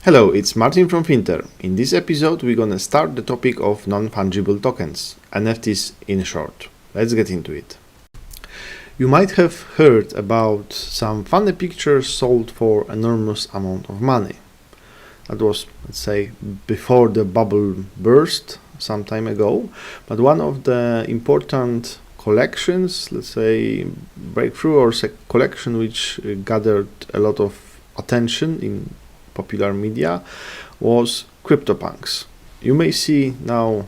Hello, it's Martin from Finter. In this episode, we're gonna start the topic of non-fungible tokens, NFTs in short. Let's get into it. You might have heard about some funny pictures sold for enormous amount of money. That was, let's say, before the bubble burst some time ago, but one of the important collections, let's say breakthrough or collection which gathered a lot of attention in popular media was Cryptopunks. You may see now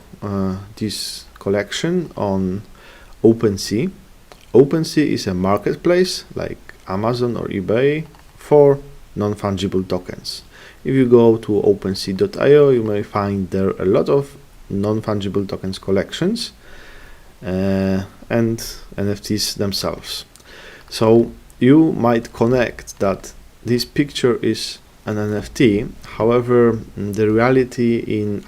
this collection on OpenSea. OpenSea is a marketplace like Amazon or eBay for non-fungible tokens. If you go to OpenSea.io, you may find there a lot of non-fungible tokens collections and NFTs themselves. So you might connect that this picture is an NFT. However, the reality in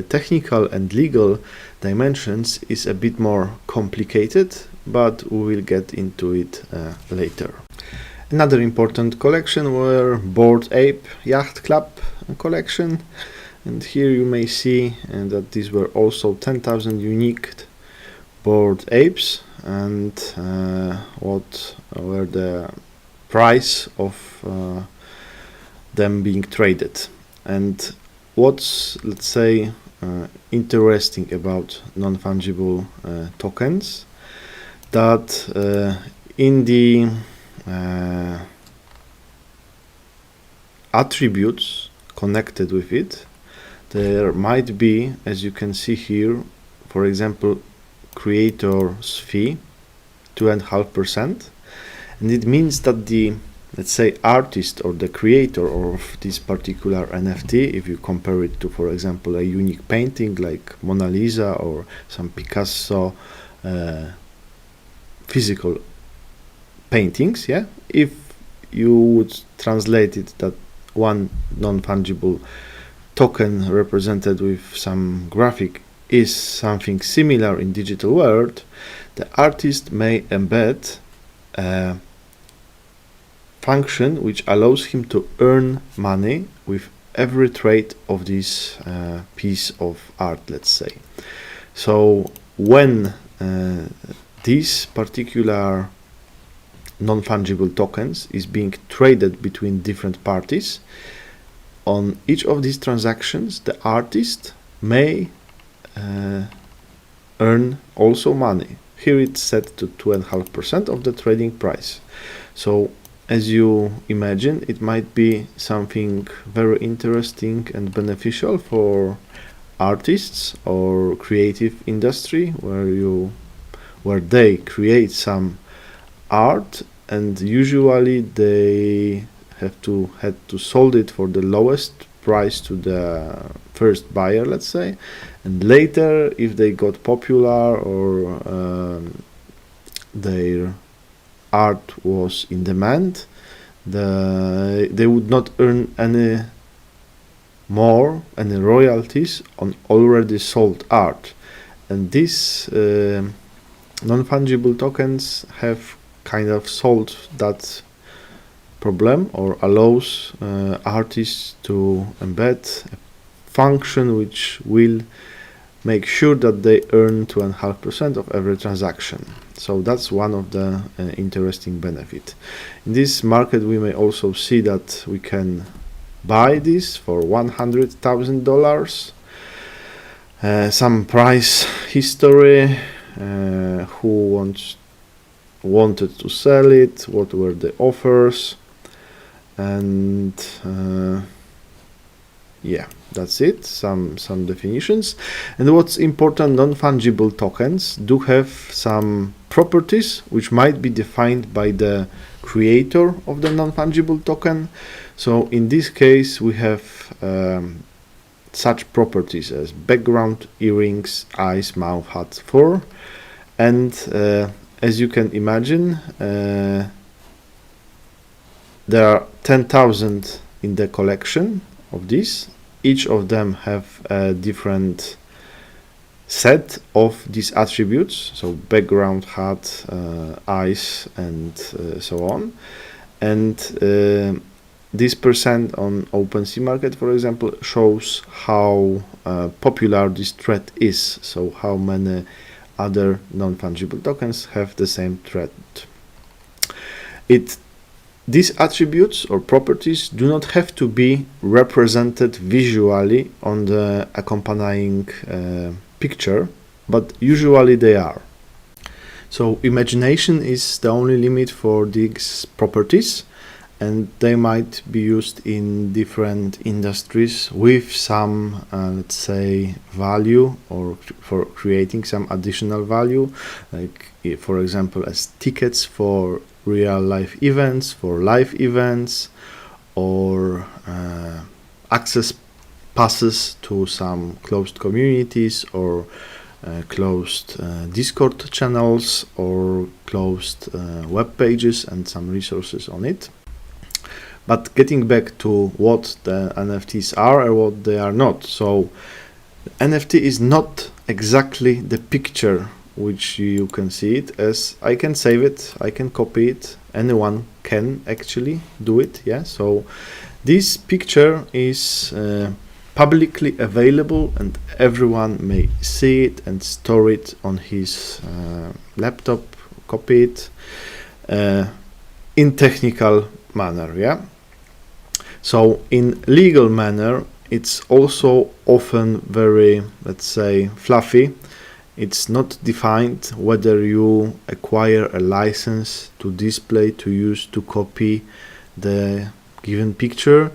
technical and legal dimensions is a bit more complicated, but we will get into it later. Another important collection were Bored Ape Yacht Club collection, and here you may see that these were also 10,000 unique bored apes, and what were the price of them being traded. And what's, let's say, interesting about non-fungible tokens, that in the attributes connected with it, there might be, as you can see here, for example, creator's fee, 2.5%, and it means that the, let's say, artist or the creator of this particular NFT, if you compare it to, for example, a unique painting like Mona Lisa or some Picasso physical paintings, if you would translate it that one non-fungible token represented with some graphic is something similar in digital world, the artist may embed a function which allows him to earn money with every trade of this piece of art, let's say. So when this particular non-fungible tokens is being traded between different parties, on each of these transactions the artist may earn also money. Here it's set to 2.5% of the trading price. So as you imagine, it might be something very interesting and beneficial for artists or creative industry where they create some art, and usually they have to sold it for the lowest price to the first buyer, let's say, and later if they got popular or their art was in demand, they would not earn any royalties on already sold art. And these non-fungible tokens have kind of solved that problem, or allows artists to embed a function which will make sure that they earn 2.5% of every transaction. So that's one of the interesting benefit. In this market, we may also see that we can buy this for $100,000. Some price history, who wanted to sell it, what were the offers, and that's it, some definitions. And what's important, non-fungible tokens do have some properties which might be defined by the creator of the non-fungible token. So in this case we have such properties as background, earrings, eyes, mouth, hat, fur, and as you can imagine, there are 10,000 in the collection of these. Each of them have a different set of these attributes, so background, hat, eyes, and so on. And this percent on OpenSea market, for example, shows how popular this thread is. So how many other non-fungible tokens have the same thread. These attributes or properties do not have to be represented visually on the accompanying picture, but usually they are. So imagination is the only limit for these properties, and they might be used in different industries with some, let's say, value, or for creating some additional value, like for example as tickets for real life events, for live events, or access passes to some closed communities, or closed Discord channels, or closed web pages and some resources on it. But getting back to what the NFTs are or what they are not. So NFT is not exactly the picture which you can see it as. I can save it, I can copy it, anyone can actually do it. Yeah, so this picture is publicly available and everyone may see it and store it on his laptop, copy it in technical manner. Yeah, so in legal manner it's also often very, let's say, fluffy. It's not defined whether you acquire a license to display, to use, to copy the given picture.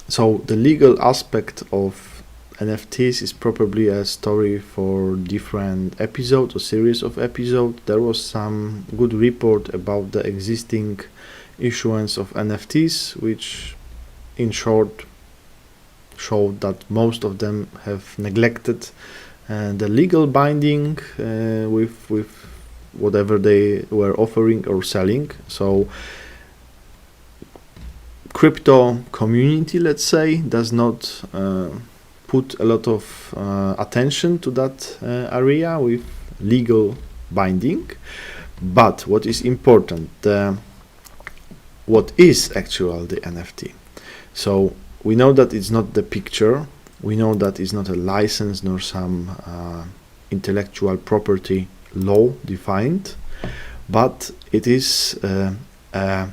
So the legal aspect of NFTs is probably a story for different episodes or series of episodes. There was some good report about the existing issuance of NFTs, which in short showed that most of them have neglected the legal binding with whatever they were offering or selling. So crypto community, let's say, does not put a lot of attention to that area with legal binding. But what is important, what is actually the NFT? So we know that it's not the picture. We know that it's not a license nor some intellectual property law defined, but it is an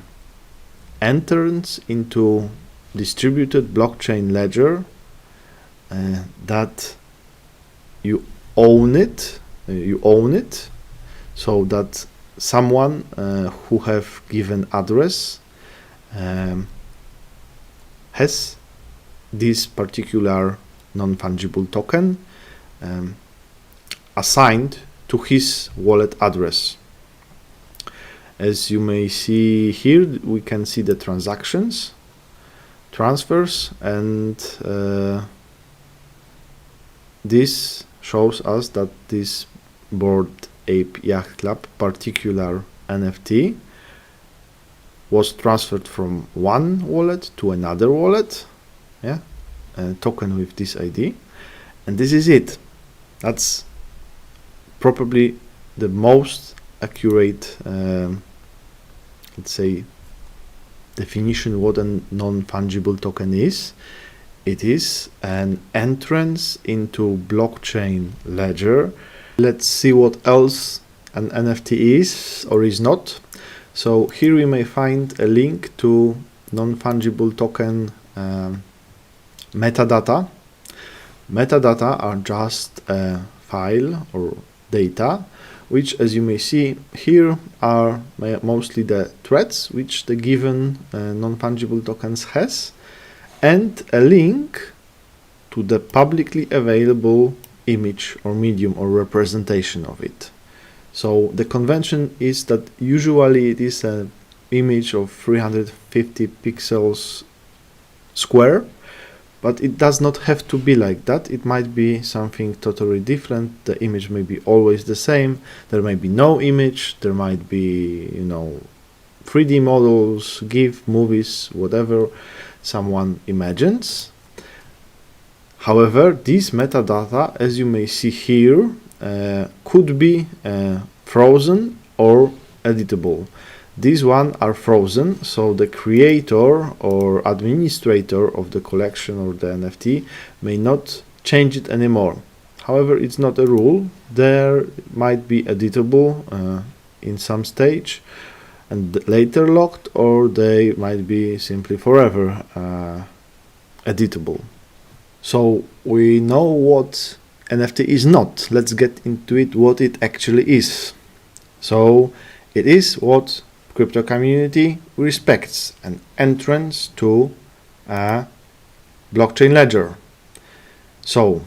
entrance into distributed blockchain ledger that you own it, so that someone who have given address has this particular non-fungible token assigned to his wallet address. As you may see here, we can see the transactions, transfers, and this shows us that this Bored Ape Yacht Club particular NFT was transferred from one wallet to another wallet. Yeah, a token with this ID, and this is it. That's probably the most accurate, let's say, definition what a non-fungible token is. It is an entrance into blockchain ledger. Let's see what else an NFT is or is not. So here we may find a link to non-fungible token metadata. Metadata are just a file or data, which, as you may see here, are mostly the threads which the given non-fungible tokens has, and a link to the publicly available image or medium or representation of it. So the convention is that usually it is an image of 350 pixels square, but it does not have to be like that. It might be something totally different. The image may be always the same. There may be no image. There might be, 3D models, GIF, movies, whatever someone imagines. However, this metadata, as you may see here, could be frozen or editable. These ones are frozen, so the creator or administrator of the collection or the NFT may not change it anymore. However, it's not a rule. There might be editable in some stage and later locked, or they might be simply forever editable. So we know what NFT is not. Let's get into it, what it actually is. So it is what crypto community respects, an entrance to a blockchain ledger. So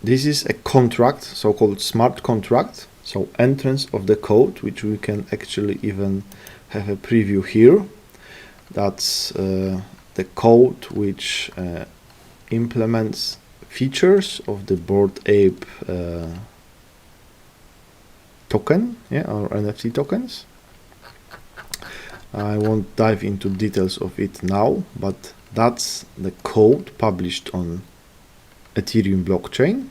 this is a contract, so-called smart contract, so entrance of the code, which we can actually even have a preview here. That's the code which implements features of the Bored Ape token, or NFT tokens. I won't dive into details of it now, but that's the code published on Ethereum blockchain,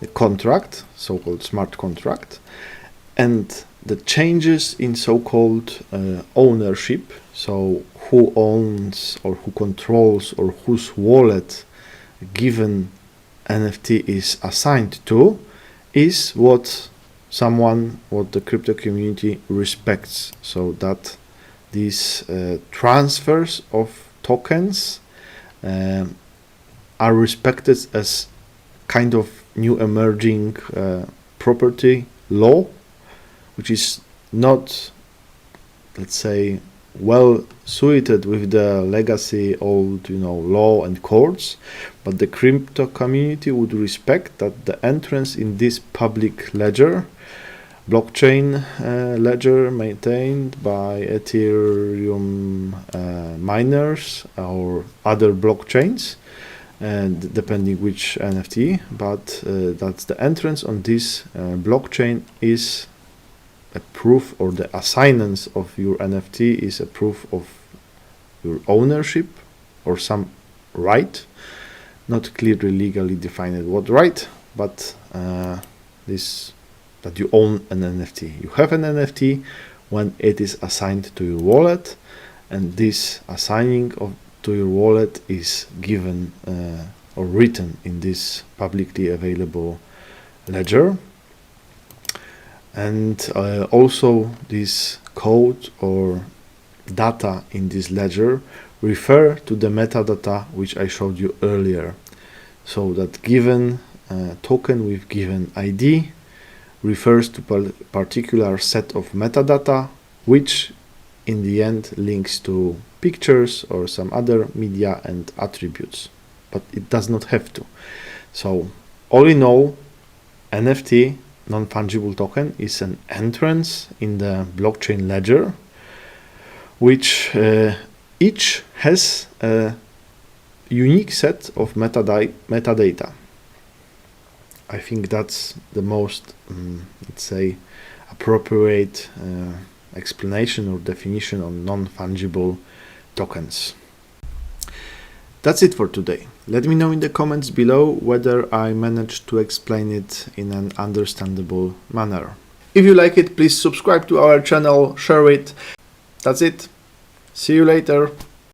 the contract, so-called smart contract, and the changes in so-called ownership, so who owns or who controls or whose wallet a given NFT is assigned to, is what the crypto community respects, so that these transfers of tokens are respected as kind of new emerging property law, which is not, let's say, well suited with the legacy old law and courts, but the crypto community would respect that the entrance in this public ledger, blockchain ledger maintained by Ethereum miners or other blockchains, and depending which NFT, but that's the entrance on this blockchain is a proof, or the assignance of your NFT is a proof of your ownership or some right, not clearly legally defined what right, but this that you own an NFT. You have an NFT when it is assigned to your wallet, and this assigning to your wallet is given or written in this publicly available ledger. And also this code or data in this ledger refer to the metadata which I showed you earlier. So that given token with given ID refers to a particular set of metadata, which in the end links to pictures or some other media and attributes, but it does not have to. So all in all, NFT, non-fungible token, is an entrance in the blockchain ledger, which each has a unique set of metadata. I think that's the most, let's say, appropriate explanation or definition on non-fungible tokens. That's it for today. Let me know in the comments below whether I managed to explain it in an understandable manner. If you like it, please subscribe to our channel, share it. That's it. See you later.